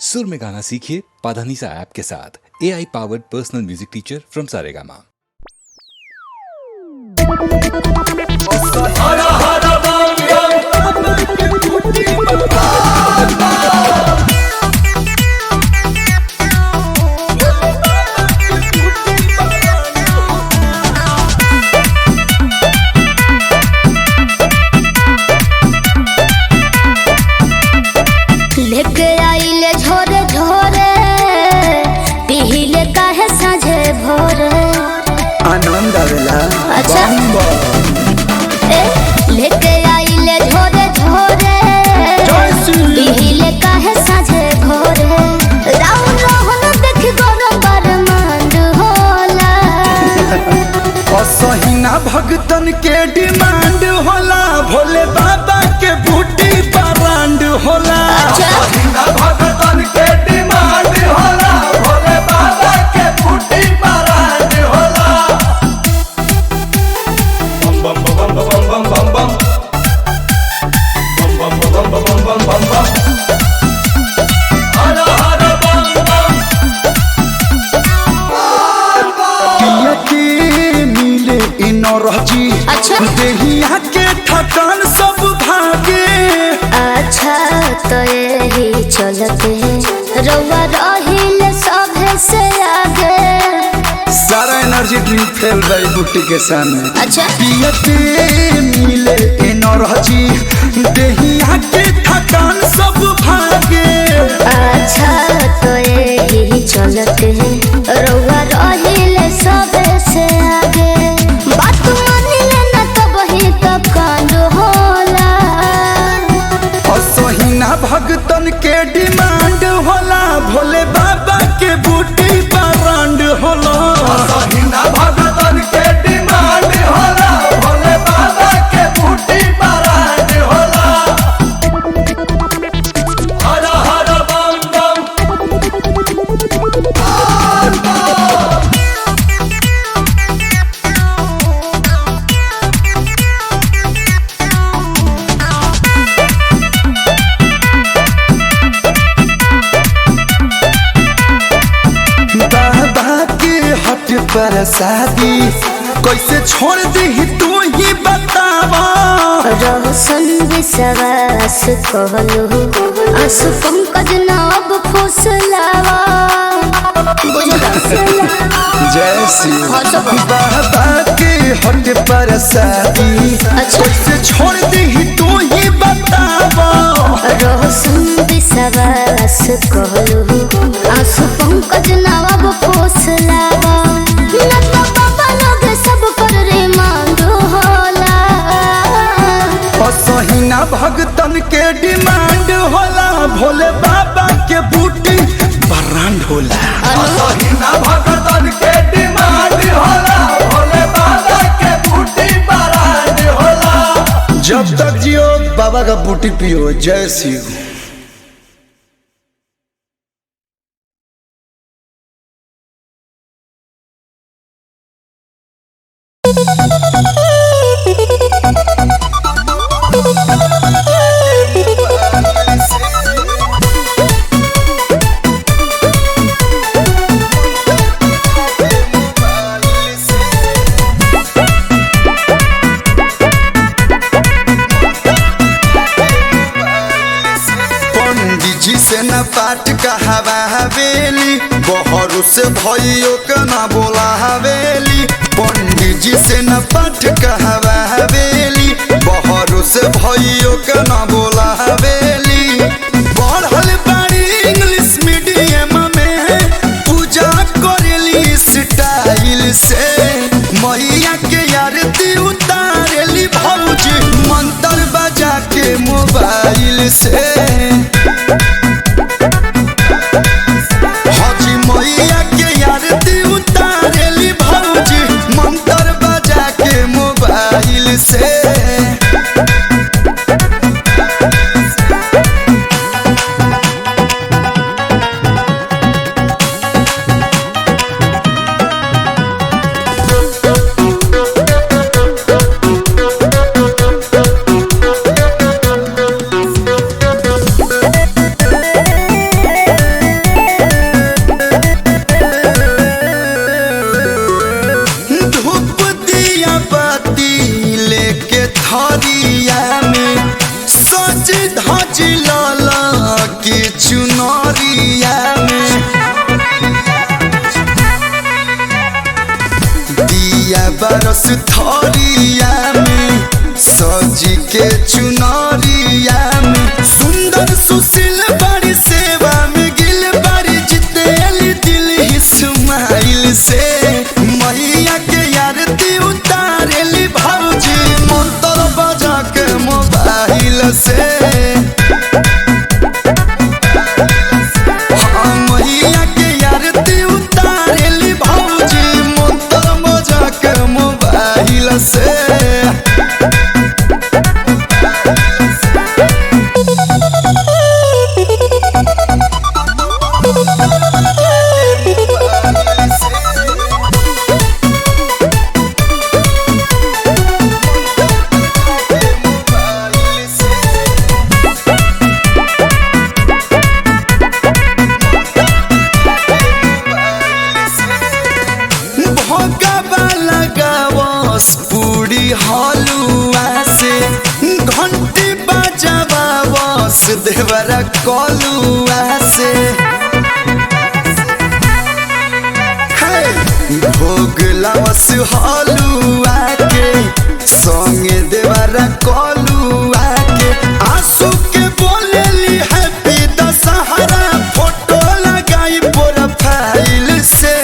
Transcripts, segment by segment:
सुर में गाना सीखिए पाधानीसा ऐप के साथ। AI powered personal music teacher from Saregama. लेके आइले झोरे झोरे पीले काहे साझे भोरे आनंद आवेला। अच्छा लेके आइले झोरे झोरे पीले काहे साझे भोरे राउंड रोहन देख गरम बरमांड होला असहिना भगतन के डिमांड होला, भोले बाबा के बूटी ब्रांड होला। असहिना भगतन के डिमांड होला, भोले बाबा के बूटी ब्रांड होला। बम बम बम बम बम बम बम बम बम बम बम बम बम बम हर हर बम बम किया के मिले इनरजी। अच्छा देहिया के थकान सब भागे। अच्छा तो यही चलते रउआ रहिले सभे से आगे। सारा एनर्जी ड्रिंक फेल भाई बूटी के सामने। अच्छा पियते मिले एनर्जी, देहिया के थकान सब भागे। अच्छा तो यही चलते रउआ रहिले सभे से आगे। बात मानिले न तब ही तब कांड होला। असहिना भगतन के डिमांड होला, भोले बाबा के बूटी ब्रांड होला। असहिना भगतन के डिमांड होला, भोले बाबा के बूटी ब्रांड होला। हर हर बम बम बाबा के हट पर शादी कैसे छोड़ दी तू ही बतावा। रोशन विश्वास कहलो आंसू पंकज नाब फुसलावा। जय श्री बाबा के हट पर शादी कैसे छोड़ दी तू ही बतावा। रोशन विश्वास कहलो आंसू पंकज नाब फुसलावा। न तो बाबा लोग सब कर रे मांग होला। असहिना भगतन के डिमांड होला, भोले बाबा के बूटी ब्रांड होला। असहिना भगतन के डिमांड होला, भोले बाबा के बूटी ब्रांड होला। जब तक जियो बाबा का बूटी पियो। जय शिव। पंडित जी से न पाठ कहावा हवेली, बहरू से भइयो के न बोला हवेली। पंडित जी से न पाठ कहावा हवेली, बहरू से भइयो के न बोला हवेली। पढ़ल बाड़ी इंग्लिश मीडियम में, पूजा करेली स्टाइल से। मैया के आरती उतारेली भौजी, मंत्र बजा के मोबाइल से। हाजी मैया के आरती उतारेली भौजी, मंत्र बजा के मोबाइल से। चुनरिया में दिया बरस थरिया में सज के चुनरिया में सुंदर सुशील बड़ी सेवा में गिल बड़ी जितेली दिल इस्माइल से मैया के आरती उतारेली भौजी मंत्र बजा के मोबाइल से मैया के आरती उतारेली भौजी मंत्र बजा के मोबाइल से पूरी हलुआ से घंटी बजावास देवरा कलुआ से भोग लावस हलुआ के संगे देवरा कलुआ के आंसू के बोलेली हैप्पी दशहरा फोटो लगाई प्रोफाइल से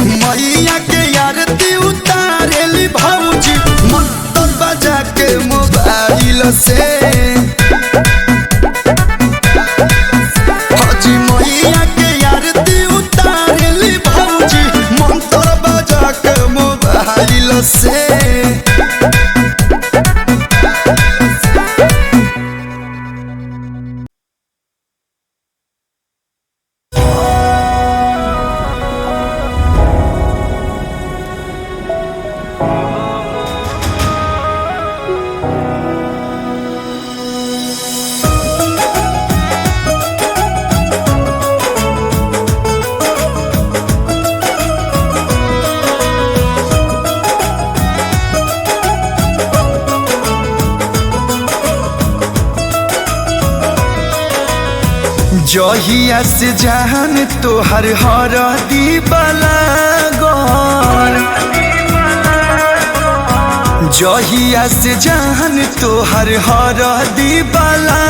मैया के आरती उतारेली भौजी मंत्र बजा के मोबाइल से हाजी मैया के आरती उतारेली भौजी मंत्र बजा के मोबाइल से जहिया से जहान तोहर हर दीवाला गौर जहिया से जहान तोहर हर दीवाला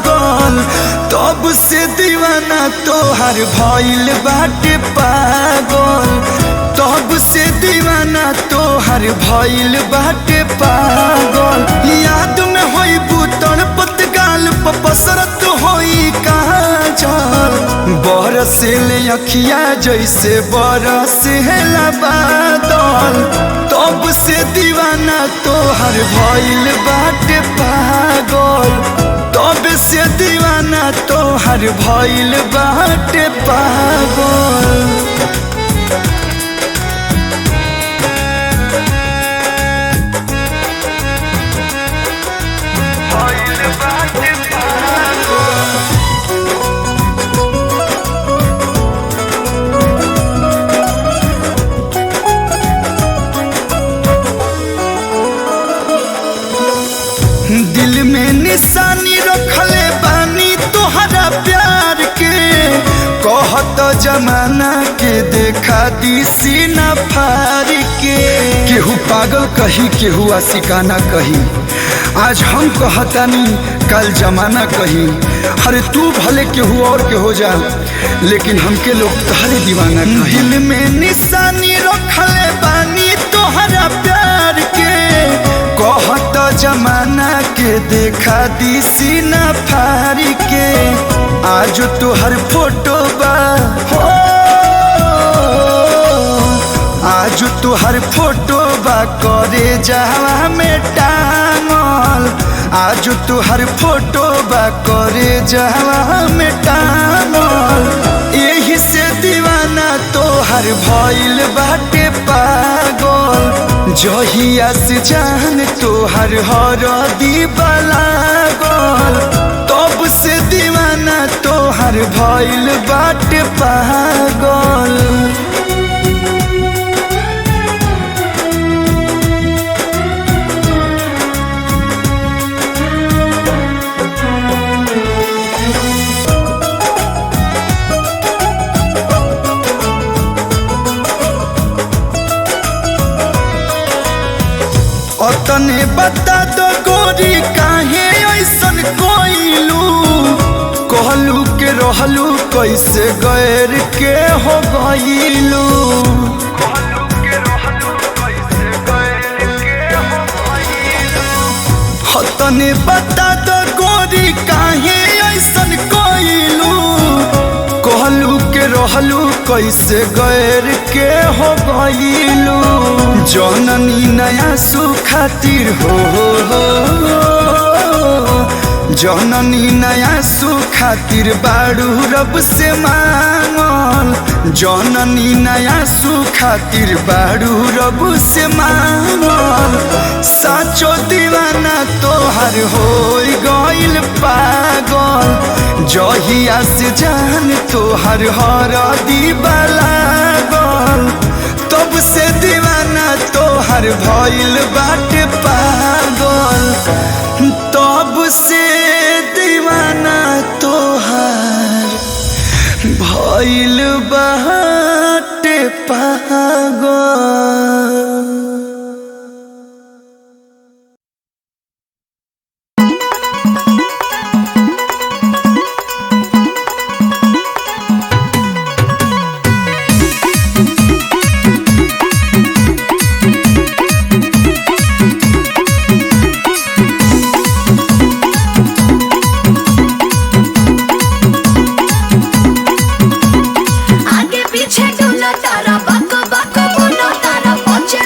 गौल तब से दीवाना तोहर भइल बाटे पागल तब से दीवाना तोहर भइल बाटे पागल याद में होई बुतड़ पतगाल पसरत होई काजल बरसेले अखिया जैसे बरसेला बादल तब से दीवाना तोहर भइल बाटे पागल तब से दीवाना तोहर भइल बाटे पागल दिल में निशानी रखले बानी तोहरा प्यार के कहत जमाना के देखा दी सीना फाड़ के केहू पागल कही केहू आशिकाना कही आज हम कहतानी कल जमाना कही अरे तू भले केहू और के हो जा लेकिन हमके लोग तोहरे दीवाना कही दिल में निशानी रखले बानी तोहरा प्यार के कहत जमाना के देखा दी सीना फाड़ के आज तोहर फोटो बा हो आज तोहर फोटो बा करे जावा में टांगल आज तोहर फोटो बा करे जावा में टांगल यही से दीवाना तोहर भइल बाटे पागल जहिया से जान तोहर हर दीवाला गल तब से दीवाना तोहर भइल बाटे पागल तने बता दो गोरी काहे ऐसन कोइलू कहलू के रहलू कैसे गैर के हो गइलू तने बता दो गोरी काहे ऐसन कोइलू कहलू के रहलू कैसे गैर के हो गइलू जननी नया सुखातिर हो जननी नया सुखातिर बाड़ू रब से मांगल जननी नया सुखातिर बाड़ू रब से मांगल साचो दीवाना तोहर हो गइल पागल जहिया से जान तोहर हर दीवाला गल तब से दीवाना तोहर भइल बाटे पागल तब से दीवाना तोहर भइल बाटे पागल। आगे पीछे डोला तारा बक बक बोलो तारा पहुंचे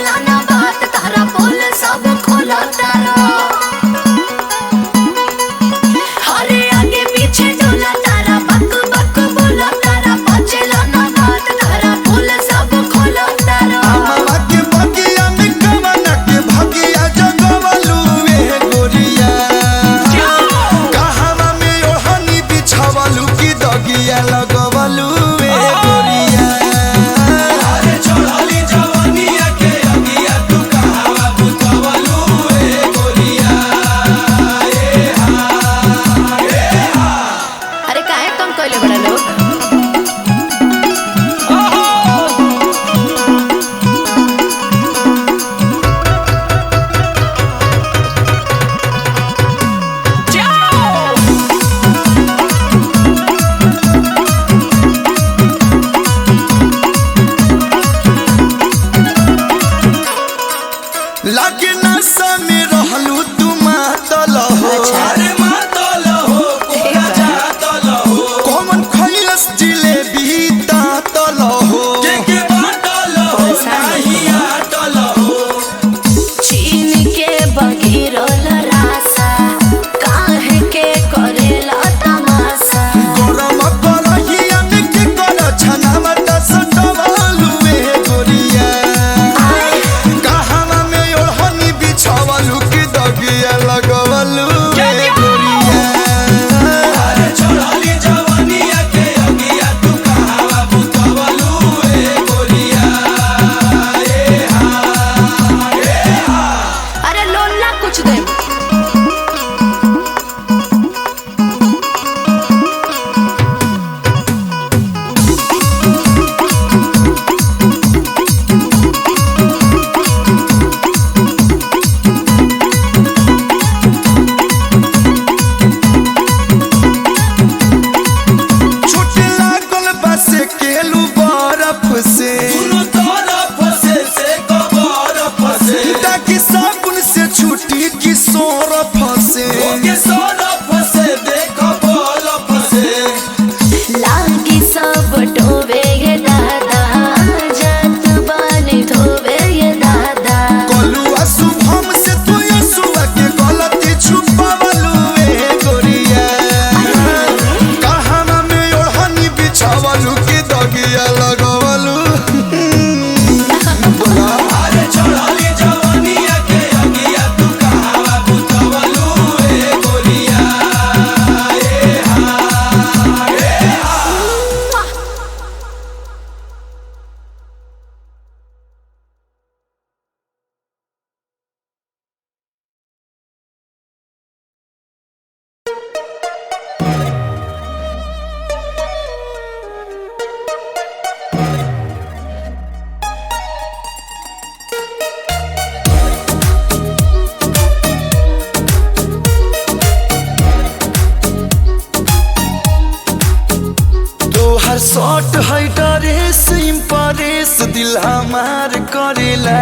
तोहर शॉट है ड्रेस इम्प्रेस दिल हमार करेला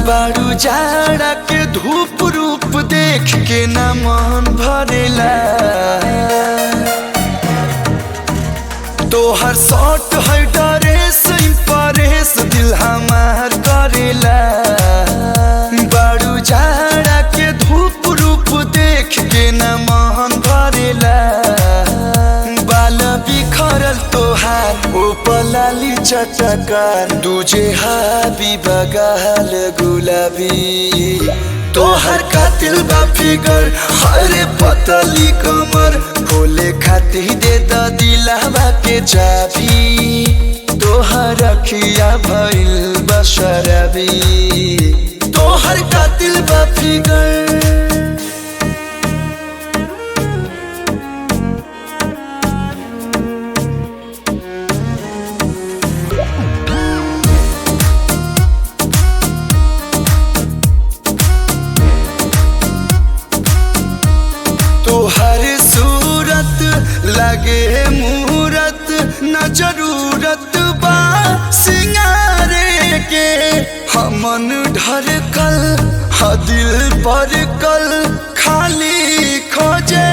बारू जाड़ा के धूप रूप देख के ना मन भरेला तोहर शॉट है ड्रेस इम्प्रेस दिल हमार करेला बारू जाड़ा के धूप रूप देख के ना मन भरेला बाल बिखरल तोहार ओ पलाली चटकार दूजे हाबी बगाल गुलाबी तोहर कातिल बा फिगर हरे पतली कमर खोले खाती दे द दिलवा के चाबी तोहर अखिया भइल बशरबी तोहर कातिल बा फिगर तोहर सूरत लगे मूरत न जरूरत बा सिंगारे के हमन ढरकल ह दिल पर कल खाली खोजे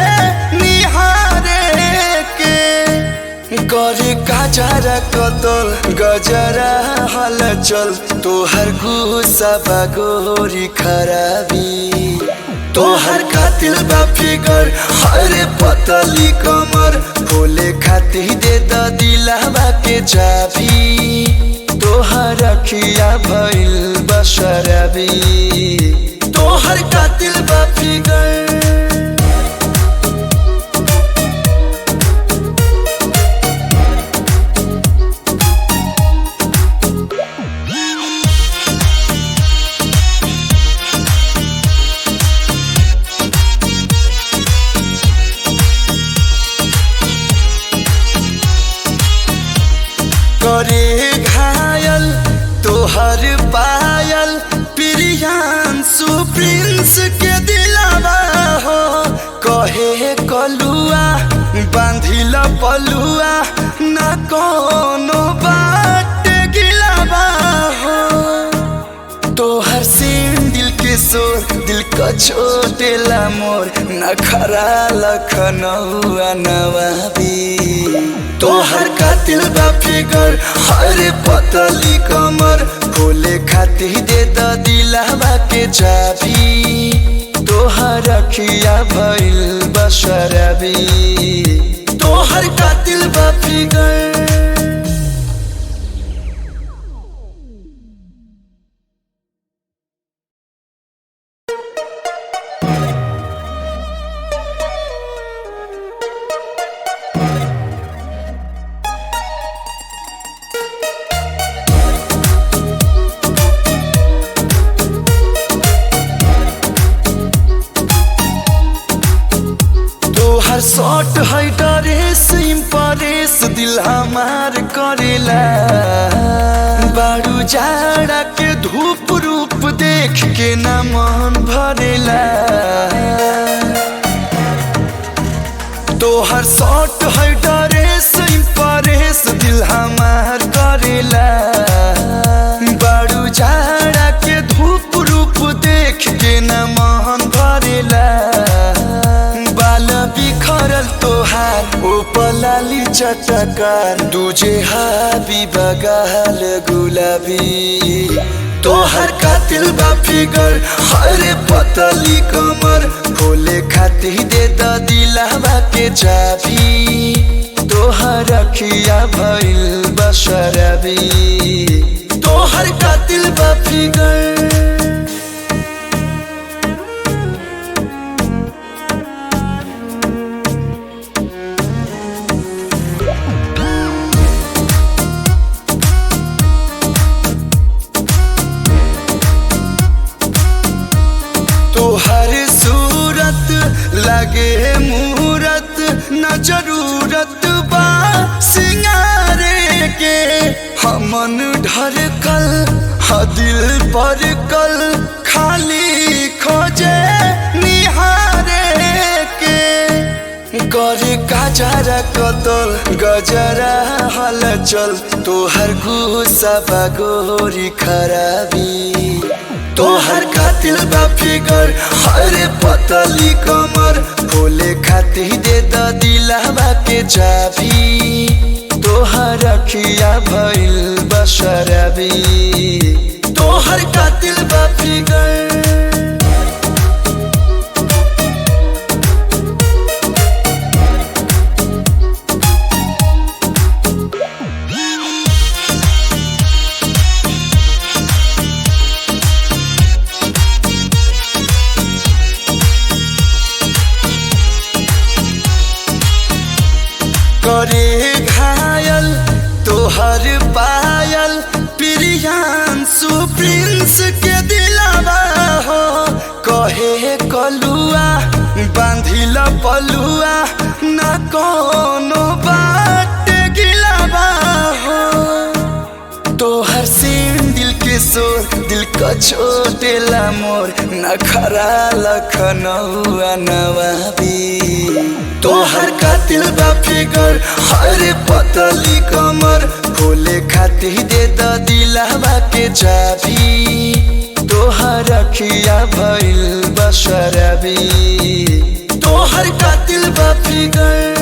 निहारे के करे गजरा कतल गजरा हलचल तोहर गुस्सा बगोरी खराबी तोहर कातिल बा फिगर हरे पतली कमर खोले खाती दे द दिलवा के चाबी तोहर अखिया भइल बशरबी तोहर कातिल बा फिगर करे घायल तोहर पायल प्रियांशु प्रिंस के दिलवा हो कहे कलुआ बांधिल पलुआ न कोनो बात गिलवा हो तोहर दिल के सोर दिल का छोटेला मोर नखरा लखनऊआ नवाबी तोहर कातिल बा फिगर हरे पतली कमर खोले खाती दे द दिलवा के चाबी तोहर अखिया भइल बशरबी तोहर कातिल बा फिगर शॉट है ड्रेस इम्प्रेस दिल हमार करेला बारू जाड़ा के धूप रूप देख के ना मन भरेला तोहर शॉट है ड्रेस इम्प्रेस दिल हमार करेला बारू जाड़ा के धूप रूप देख के ना मन भरेला बिखरल तोहार ओ पलाली चटकार दूजे हाबी बगाल गुलाबी तोहर कातिल बा फिगर हरे पतली कमर खोले खाती दे द दिलवा के चाबी तोहर अखिया भइल बशरबी तोहर कातिल बा फिगर तोहर सूरत लगे मूरत न जरूरत बा सिंगारे के हमन ढरकल ह दिल पर कल खाली खोजे निहारे के करे कचारा कतल गजरा हलचल तोहर गुस्सा बागोरी खराबी तोहर कातिल बा फिगर हरे पतली कमर खोले खातिर दे द दिलवा के चाबी तोहर अखिया भइल बशरबी तोहर कातिल बा फिगर करे घायल तोहर पायल प्रियांशु प्रिंस के दिलावा हो कहे कलुआ बांधिल पलुआ न कोनो बात गिलावा हो तोहर सीन दिल के शोर दिल का छोटेला मोर नखरा लखनऊआ नवाबी तोहर कातिल बा फिगर हरे पतली कमर खोले खातिर दे द दिलवा के चाबी तोहर अखिया भइल बशरबी तोहर कातिल बा फिगर